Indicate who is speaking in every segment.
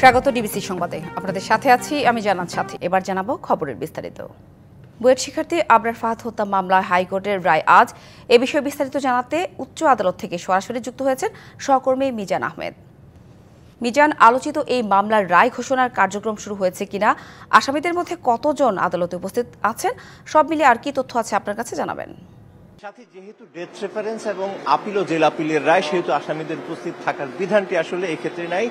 Speaker 1: স্বাগত ডিবিসি সংবাদে। আপনাদের সাথে আছি আমি জানাত সাথী। এবার জানাবো খবরের বিস্তারিত। বুয়েট শিক্ষার্থী আবরার ফাহাদ হত্যা মামলায় হাইকোর্টের রায় আজ। এ বিষয়ে বিস্তারিত জানাতে উচ্চ আদালত থেকে সরাসরি যুক্ত হয়েছেন সহকর্মী মিজান আহমেদ। মিজান, আলোচিত এই মামলার রায় ঘোষণার কার্যক্রম শুরু হয়েছে কিনা, আসামিদের মধ্যে কতজন আদালতে উপস্থিত আছেন, সব মিলিয়ে আর কি তথ্য আছে আপনার কাছে জানাবেন।
Speaker 2: সাথে যেহেতু ডেথ রেফারেন্স এবং আপিল ও জেল আপিলের রায়, সেহেতু আসামিদের উপস্থিত থাকার বিধানটি আসলে এই ক্ষেত্রে নাই।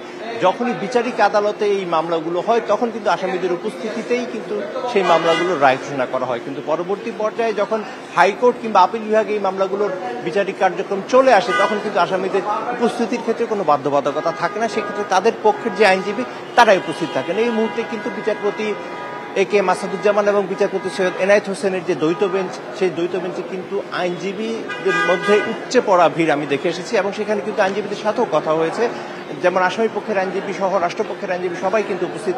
Speaker 2: যখনই বিচারিক আদালতে এই মামলাগুলো হয় তখন কিন্তু আসামিদের উপস্থিতিতেই কিন্তু সেই মামলাগুলোর রায় ঘোষণা করা হয়, কিন্তু পরবর্তী পর্যায়ে যখন হাইকোর্ট কিংবা আপিল বিভাগে এই মামলাগুলোর বিচারিক কার্যক্রম চলে আসে তখন কিন্তু আসামিদের উপস্থিতির ক্ষেত্রে কোনো বাধ্যবাধকতা থাকে না। সেক্ষেত্রে তাদের পক্ষের যে আইনজীবী তারাই উপস্থিত থাকেন। এই মুহূর্তে কিন্তু বিচারপতি একে মাসাদুজ্জামান এবং বিচারপতি সৈয়দ এনায়েত হোসেনের যে দ্বৈত বেঞ্চ, সেই দ্বৈত বেঞ্চে কিন্তু আইনজীবীদের মধ্যে উপচে পড়া ভিড় আমি দেখে এসেছি এবং সেখানে কিন্তু আইনজীবীদের সাথেও কথা হয়েছে। যেমন আসামি পক্ষের আইনজীবী সহ রাষ্ট্রপক্ষের আইনজীবী সবাই কিন্তু উপস্থিত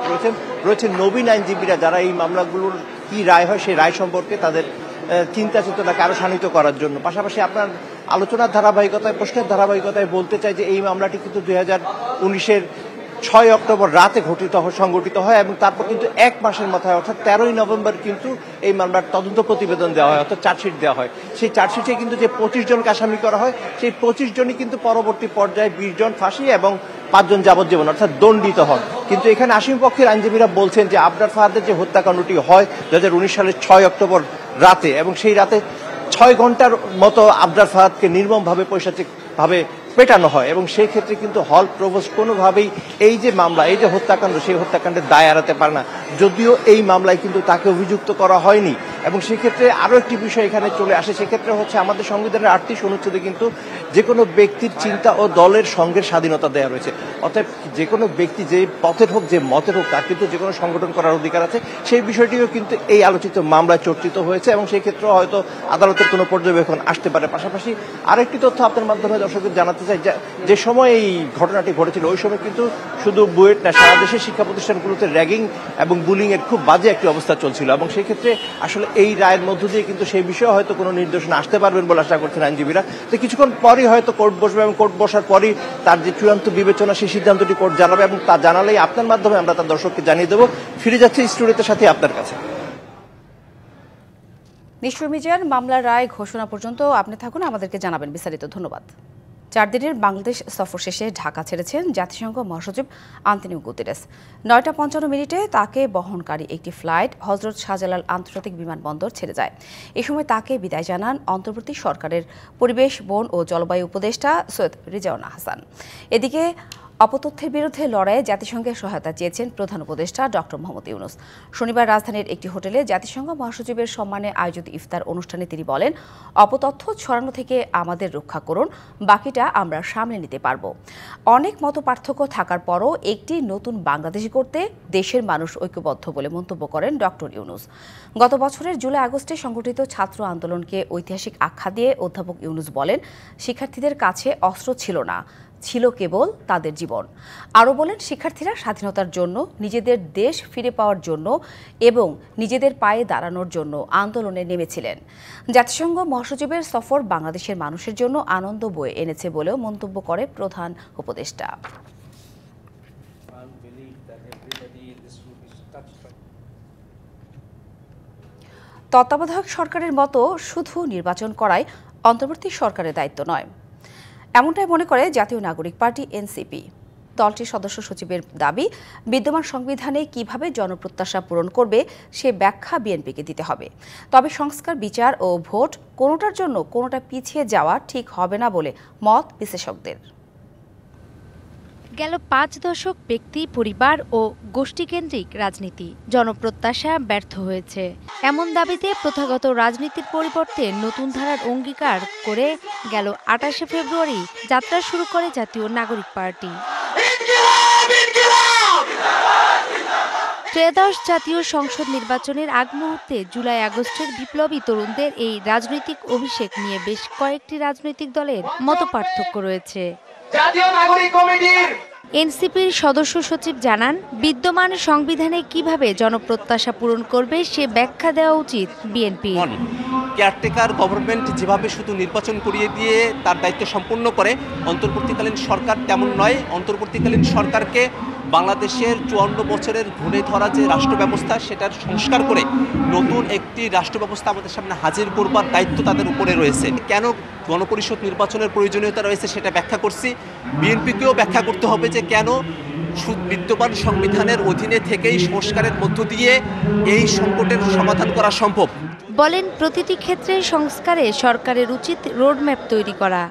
Speaker 2: রয়েছেন নবীন আইনজীবীরা, যারা এই মামলাগুলোর কি রায় হয় সেই রায় সম্পর্কে তাদের চিন্তা চেতনাকে আরো শানিত করার জন্য। পাশাপাশি আপনার আলোচনার ধারাবাহিকতায়, প্রশ্নের ধারাবাহিকতায় বলতে চাই যে এই মামলাটি কিন্তু 2019-এর 6 অক্টোবর রাতে সংগঠিত হয় এবং তারপর কিন্তু এক মাসের মাথায় অর্থাৎ 13ই নভেম্বর কিন্তু এই মামলার তদন্ত প্রতিবেদন দেওয়া হয়, অর্থাৎ চার্জশিট দেওয়া হয়। সেই চার্জশিটে কিন্তু যে 25 জনকে আসামি করা হয়, সেই 25 জনই কিন্তু পরবর্তী পর্যায়ে 20 জন ফাঁসি এবং 5 জন যাবজ্জীবন অর্থাৎ দণ্ডিত হন। কিন্তু এখানে আসামি পক্ষের আইনজীবীরা বলছেন যে আবরার ফাহাদের যে হত্যাকাণ্ডটি হয় 2019 সালের 6 অক্টোবর রাতে, এবং সেই রাতে 6 ঘন্টার মতো আবরার ফাহাদকে নির্মমভাবে পৈশাচিকভাবে পেটানো হয় এবং সেই ক্ষেত্রে কিন্তু হল প্রভোস্ট কোনোভাবেই এই যে মামলা, এই যে হত্যাকাণ্ড, সেই হত্যাকাণ্ডের দায় এড়াতে পারে না, যদিও এই মামলায় কিন্তু তাকে অভিযুক্ত করা হয়নি। এবং সেক্ষেত্রে আরও একটি বিষয় এখানে চলে আসে, সেক্ষেত্রে হচ্ছে আমাদের সংবিধানের 38 অনুচ্ছেদে কিন্তু যে কোনো ব্যক্তির চিন্তা ও দলের সঙ্গের স্বাধীনতা দেওয়া রয়েছে। অর্থাৎ যে কোনো ব্যক্তি যে পথের হোক, যে মতের হোক, তার কিন্তু যে কোনো সংগঠন করার অধিকার আছে। সেই বিষয়টিও কিন্তু এই আলোচিত মামলায় চর্চিত হয়েছে এবং সেই ক্ষেত্রে হয়তো আদালতের কোনো পর্যবেক্ষণ আসতে পারে। পাশাপাশি আরেকটি তথ্য আপনার মাধ্যমে দর্শকদের জানাতে চাই, যে সময় এই ঘটনাটি ঘটেছিল ওই সময় কিন্তু শুধু বুয়েট না, সারা দেশের শিক্ষা প্রতিষ্ঠানগুলোতে র্যাগিং এবং বুলিং এর খুব বাজে একটি অবস্থা চলছিল এবং সেই ক্ষেত্রে আসলে এই রায়ের মধ্য দিয়ে কিন্তু সেই বিষয়ে হয়তো কোনো নির্দেশনা আসতে পারবেন বলে আশা করছেন আইনজীবীরা। তো কিছুক্ষণ পরই হয়তো কোর্ট বসবে এবং কোর্ট বসার পরই তার যে চূড়ান্ত বিবেচনা, সেই সিদ্ধান্তটি কোর্ট জানাবে এবং তা জানালেই আপনার মাধ্যমে আমরা তার দর্শককে জানিয়ে দেবো। ফিরে যাচ্ছে স্টুডিওর সাথে আপনার কাছে।
Speaker 1: নিশ্চয় মিজান, মামলার রায় ঘোষণা পর্যন্ত আপনি থাকুন, আমাদেরকে জানাবেন বিস্তারিত। ধন্যবাদ। 4 দিনের বাংলাদেশ সফর শেষে ঢাকা ছেড়েছেন জাতিসংঘ মহাসচিব আন্তোনিও গুতেরেস। 9:55 তাকে বহনকারী একটি ফ্লাইট হজরত শাহজালাল আন্তর্জাতিক বিমানবন্দর ছেড়ে যায়। এ সময় তাকে বিদায় জানান অন্তর্বর্তী সরকারের পরিবেশ, বন ও জলবায়ু উপদেষ্টা সৈয়দ রিজওয়ানা হাসান। এদিকে অপতথ্যের বিরুদ্ধে লড়াইয়ে জাতিসংঘের সহায়তা চেয়েছেন প্রধান উপদেষ্টা ডক্টর মোহাম্মদ ইউনূস। শনিবার রাজধানীর একটি হোটেলে জাতিসংঘ মহাসচিবের সম্মানে আয়োজিত ইফতার অনুষ্ঠানে তিনি বলেন, অপতথ্য ছড়ানো থেকে আমাদের রক্ষা করুন, বাকিটা আমরা সামলে নিতে পারব। অনেক মতপার্থক্য থাকার পরও একটি নতুন বাংলাদেশ গড়তে দেশের মানুষ ঐক্যবদ্ধ বলে মন্তব্য করেন ডক্টর ইউনূস। গত বছরের জুলাই আগস্টে সংগঠিত ছাত্র আন্দোলনকে ঐতিহাসিক আখ্যা দিয়ে অধ্যাপক ইউনূস বলেন, শিক্ষার্থীদের কাছে অস্ত্র ছিল না, ছিল কেবল তাদের জীবন। আরও বলেন, শিক্ষার্থীরা স্বাধীনতার জন্য, নিজেদের দেশ ফিরে পাওয়ার জন্য এবং নিজেদের পায়ে দাঁড়ানোর জন্য আন্দোলনে নেমেছিলেন। জাতিসংঘ মহাসচিবের সফর বাংলাদেশের মানুষের জন্য আনন্দ বয়ে এনেছে বলেও মন্তব্য করে প্রধান উপদেষ্টা। তত্ত্বাবধায়ক সরকারের মতো শুধু নির্বাচন করাই অন্তর্বর্তী সরকারের দায়িত্ব নয়, এমনটাই মনে করে জাতীয় নাগরিক পার্টি এনসিপি। দলটির সদস্য সচিবের দাবি, বিদ্যমান সংবিধানে কিভাবে জনপ্রত্যাশা পূরণ করবে সে ব্যাখ্যা বিএনপিকে দিতে হবে। তবে সংস্কার, বিচার ও ভোট কোনোটার জন্য কোনোটা পিছিয়ে যাওয়া ঠিক হবে না বলে মত বিশেষজ্ঞদের।
Speaker 3: গেল 5 দশক ব্যক্তি, পরিবার ও গোষ্ঠীকেন্দ্রিক রাজনীতি, জনপ্রত্যাশা ব্যর্থ হয়েছে। এমন দাবিতে প্রথাগত রাজনীতির পরিবর্তে নতুন ধারার অঙ্গীকার করে গেল 28শে ফেব্রুয়ারি যাত্রা শুরু করে জাতীয় নাগরিক পার্টি। ত্রয়োদশ জাতীয় সংসদ নির্বাচনের আগ মুহূর্তে জুলাই আগস্টের বিপ্লবী তরুণদের এই রাজনৈতিক অভিষেক নিয়ে বেশ কয়েকটি রাজনৈতিক দলের মতপার্থক্য রয়েছে। জাতীয় নাগরিক কমিটির এনসিপির সদস্য সচিব জানান, বিদ্যমান সংবিধানে কিভাবে জনপ্রত্যাশা পূরণ করবে সে ব্যাখ্যা দেওয়া উচিত বিএনপি।
Speaker 4: কেয়ারটেকার গভর্নমেন্ট যেভাবে শুধু নির্বাচন করিয়ে দিয়ে তার দায়িত্ব সম্পূর্ণ করে, অন্তর্বর্তীকালীন সরকার তেমন নয়। অন্তর্বর্তীকালীন সরকারকে বাংলাদেশের 54 বছরের ঘুরে ধরা যে রাষ্ট্র ব্যবস্থা সেটার সংস্কার করে নতুন একটি রাষ্ট্র ব্যবস্থা আমাদের সামনে হাজির করবার দায়িত্ব তাদের উপরে রয়েছে। কেন গণপরিষদ নির্বাচনের প্রয়োজনীয়তা রয়েছে সেটা ব্যাখ্যা করছি। বিএনপিকেও ব্যাখ্যা করতে হবে যে কেন বিদ্যমান সংবিধানের অধীনে থেকেই সংস্কারের মধ্য দিয়ে এই সংকটের সমাধান করা সম্ভব।
Speaker 3: বলেন প্রতিটি ক্ষেত্রে সংস্কারে সরকারের উচিত রোডম্যাপ তৈরি করা।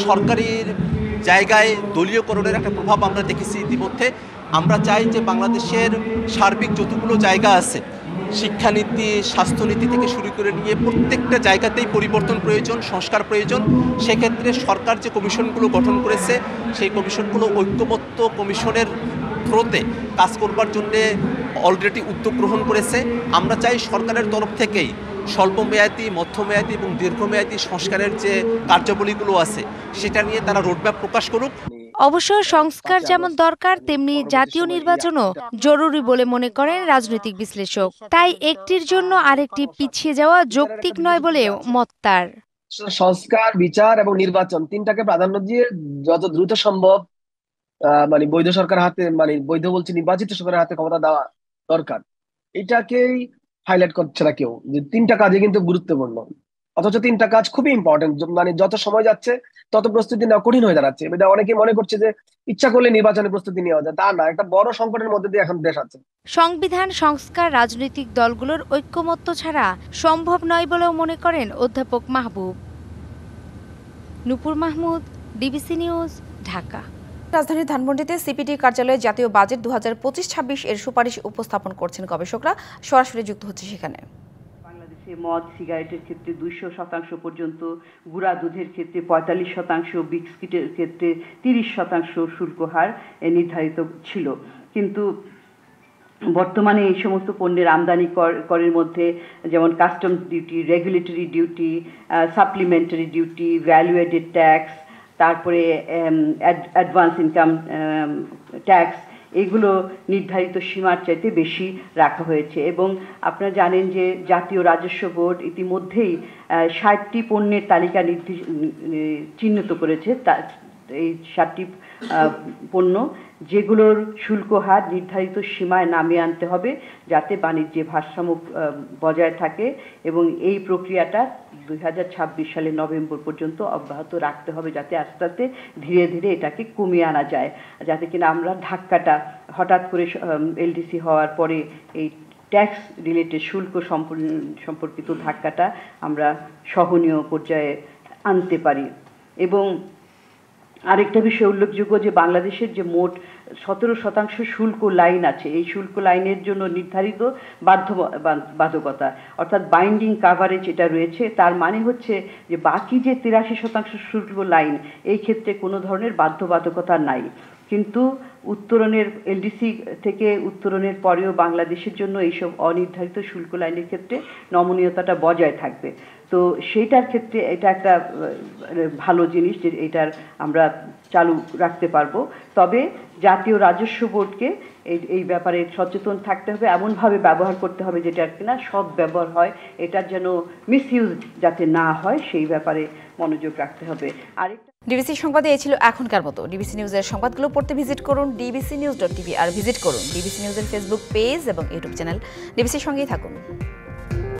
Speaker 4: সরকারের জায়গায় দলীয়করণের একটা প্রভাব আমরা দেখেছি ইতিমধ্যে। আমরা চাই যে বাংলাদেশের সার্বিক যতগুলো জায়গা আছে, শিক্ষানীতি, স্বাস্থ্যনীতি থেকে শুরু করে নিয়ে প্রত্যেকটা জায়গাতেই পরিবর্তন প্রয়োজন, সংস্কার প্রয়োজন। সেক্ষেত্রে সরকার যে কমিশনগুলো গঠন করেছে সেই কমিশনগুলো ঐক্যমত্য কমিশনের থ্রোতে কাজ করবার জন্যে অলরেডি উদ্যোগ গ্রহণ করেছে। আমরা চাই সরকারের তরফ থেকেই স্বল্পমেয়াদী, মধ্যমেয়াদী এবং দীর্ঘমেয়াদী সংস্কারের যে কার্যাবলীগুলো আছে সেটা নিয়ে তারা রোডম্যাপ প্রকাশ করুক।
Speaker 3: অবশ্য সংস্কার যেমন দরকার তেমনি জাতীয় নির্বাচনও জরুরি বলে মনে করেন রাজনৈতিক বিশ্লেষক। তাই একটির জন্য আরেকটি পিছিয়ে যাওয়া যৌক্তিক নয় বলেও মত তার।
Speaker 5: সংস্কার, বিচার এবং নির্বাচন তিনটাকে প্রাধান্য দিয়ে যত দ্রুত সম্ভব মানে বৈধ সরকার হাতে, মানে বৈধ বলছি নির্বাচিত সরকারের হাতে ক্ষমতা দেওয়া দরকার। এটাকেই হাইলাইট করছে না কেউ, যে তিনটা কাজই কিন্তু গুরুত্বপূর্ণ। অথচ তিনটা কাজ খুবই ইম্পর্টেন্ট। মানে যত সময় যাচ্ছে তত প্রস্তুতি নেওয়া কঠিন হয়ে দাঁড়াচ্ছে। অনেকে মনে করছে যে ইচ্ছা করলে নির্বাচনের প্রস্তুতি নেওয়া যায়, তা না। একটা বড় সংকটের মধ্যে দিয়ে এখন দেশ আছে।
Speaker 3: সংবিধান সংস্কার রাজনৈতিক দলগুলোর ঐক্যমত্য ছাড়া সম্ভব নয় বলেও মনে করেন অধ্যাপক মাহবুব। নূপুর মাহমুদ, ডিবিসি নিউজ, ঢাকা।
Speaker 1: রাজধানীর ধানমন্ডিতে সিপিডি কার্যালয়ে জাতীয় বাজেট 2025-26 এর সুপারিশ উপস্থাপন করছেন গবেষকরা। সরাসরি যুক্ত হচ্ছে সেখানে।
Speaker 6: বাংলাদেশে মদ, সিগারেটের ক্ষেত্রে 200% পর্যন্ত, গুঁড়া দুধের ক্ষেত্রে 45%, বিস্কিটের ক্ষেত্রে 30% শুল্ক হার নির্ধারিত ছিল। কিন্তু বর্তমানে এই সমস্ত পণ্যের আমদানি করের মধ্যে যেমন customs duty, regulatory duty, supplementary duty, value aided tax, তারপরে অ্যাডভান্স ইনকাম ট্যাক্স, এগুলো নির্ধারিত সীমার চাইতে বেশি রাখা হয়েছে। এবং আপনারা জানেন যে জাতীয় রাজস্ব বোর্ড ইতিমধ্যেই 60টি পণ্যের তালিকা চিহ্নিত করেছে। এই 60টি পণ্য যেগুলোর শুল্ক হার নির্ধারিত সীমায় নামিয়ে আনতে হবে, যাতে বাণিজ্যে ভারসাম্য বজায় থাকে। এবং এই প্রক্রিয়াটা 2026 সালের নভেম্বর পর্যন্ত অব্যাহত রাখতে হবে, যাতে আস্তে আস্তে ধীরে ধীরে এটাকে কমিয়ে আনা যায়, যাতে কিনা আমরা ধাক্কাটা হঠাৎ করে এলডিসি হওয়ার পরে এই ট্যাক্স রিলেটেড শুল্ক সম্পর্কিত ধাক্কাটা আমরা সহনীয় পর্যায়ে আনতে পারি। এবং আরেকটা বিষয় উল্লেখযোগ্য যে বাংলাদেশের যে মোট 17% শুল্ক লাইন আছে, এই শুল্ক লাইনের জন্য নির্ধারিত বাধ্যবাধকতা অর্থাৎ বাইন্ডিং কাভারেজ এটা রয়েছে। তার মানে হচ্ছে যে বাকি যে 83% শুল্ক লাইন, এই ক্ষেত্রে কোনো ধরনের বাধ্যবাধকতা নাই। কিন্তু উত্তরণের এলডিসি থেকে উত্তরণের পরেও বাংলাদেশের জন্য এইসব অনির্ধারিত শুল্ক লাইনের ক্ষেত্রে নমনীয়তাটা বজায় থাকবে। তো সেইটার ক্ষেত্রে এটা একটা ভালো জিনিস যে এটার আমরা চালু রাখতে পারবো। তবে জাতীয় রাজস্ব বোর্ডকে এই ব্যাপারে সচেতন থাকতে হবে, এমনভাবে ব্যবহার করতে হবে যেটার কিনা সৎ ব্যবহার হয়, এটার যেন মিসইউজ যাতে না হয় সেই ব্যাপারে মনোযোগ রাখতে হবে। আরেকটা
Speaker 1: ডিবিসি সংবাদে এই ছিল এখনকার মতো। ডিবিসি নিউজের সংবাদগুলো পড়তে ভিজিট করুন dbcnews.tv আর ভিজিট করুন ডিবিসি নিউজের ফেসবুক পেজ এবং ইউটিউব চ্যানেল। ডিবিসির সঙ্গেই থাকুন।